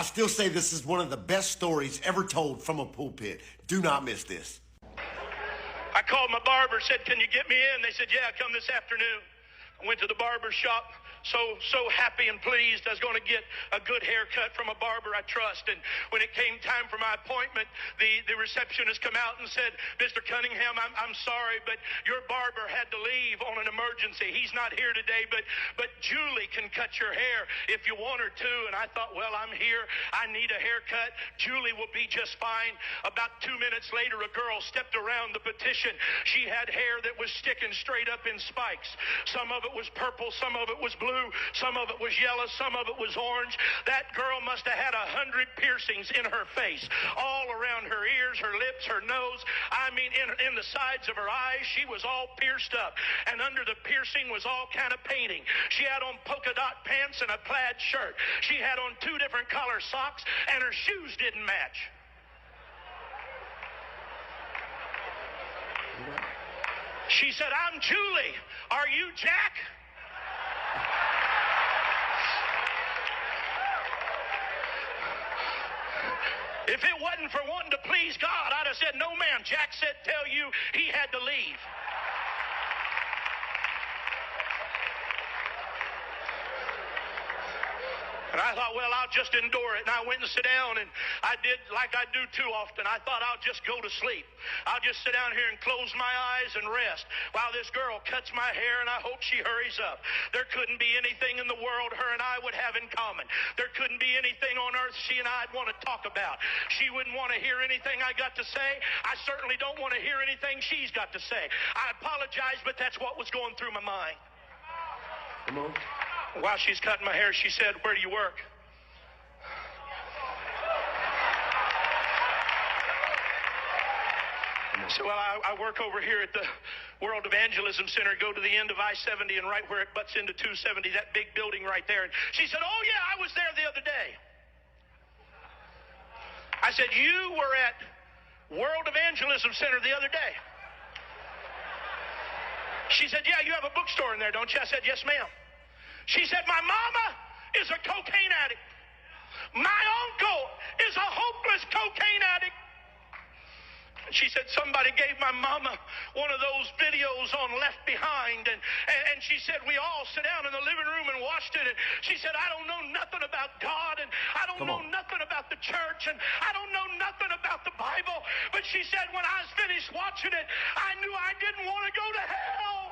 I still say this is one of the best stories ever told from a pulpit. Do not miss this. I called my barber, said, "Can you get me in?" They said, "Yeah, come this afternoon." I went to the barber shop, so happy and pleased I was going to get a good haircut from a barber I trust. And when it came time for my appointment, the receptionist come out and said, "Mr. Cunningham, I'm sorry, but your barber had to leave on an emergency. He's not here today, but Julie can cut your hair if you want her to." And I thought, well, I'm here. I need a haircut. Julie will be just fine. About 2 minutes later, a girl stepped around the petition. She had hair that was sticking straight up in spikes. Some of it was purple, some of it was blue, some of it was yellow, some of it was orange. That girl must have had 100 piercings in her face, all around her ears, her lips, her nose. I mean, in the sides of her eyes, she was all pierced up. And under the piercing was all kind of painting. She had on polka dot pants and a plaid shirt. She had on 2 different color socks, and her shoes didn't match. She said, "I'm Julie. Are you Jack?" If it wasn't for wanting to please God, I'd have said, "No, ma'am. Jack said tell you he had to leave." And I thought, well, I'll just endure it. And I went and sat down, and I did like I do too often. I thought I'll just go to sleep. I'll just sit down here and close my eyes and rest while this girl cuts my hair, and I hope she hurries up. There couldn't be anything in the world her and I would have in common. There couldn't be anything on earth she and I'd want to talk about. She wouldn't want to hear anything I got to say. I certainly don't want to hear anything she's got to say. I apologize, but that's what was going through my mind. Come on. While she's cutting my hair, she said, "Where do you work?" I said, "Well, I work over here at the World Evangelism Center. Go to the end of I-70 and right where it butts into 270, that big building right there." And she said, "Oh, yeah, I was there the other day." I said, "You were at World Evangelism Center the other day?" She said, "Yeah, you have a bookstore in there, don't you?" I said, "Yes, ma'am." She said, "My mama is a cocaine addict. My uncle is a hopeless cocaine addict." And she said, "Somebody gave my mama one of those videos on Left Behind." And she said, "We all sat down in the living room and watched it." And she said, "I don't know nothing about God, and I don't know nothing about the church, and I don't know nothing about the Bible." But she said, "When I was finished watching it, I knew I didn't want to go to hell."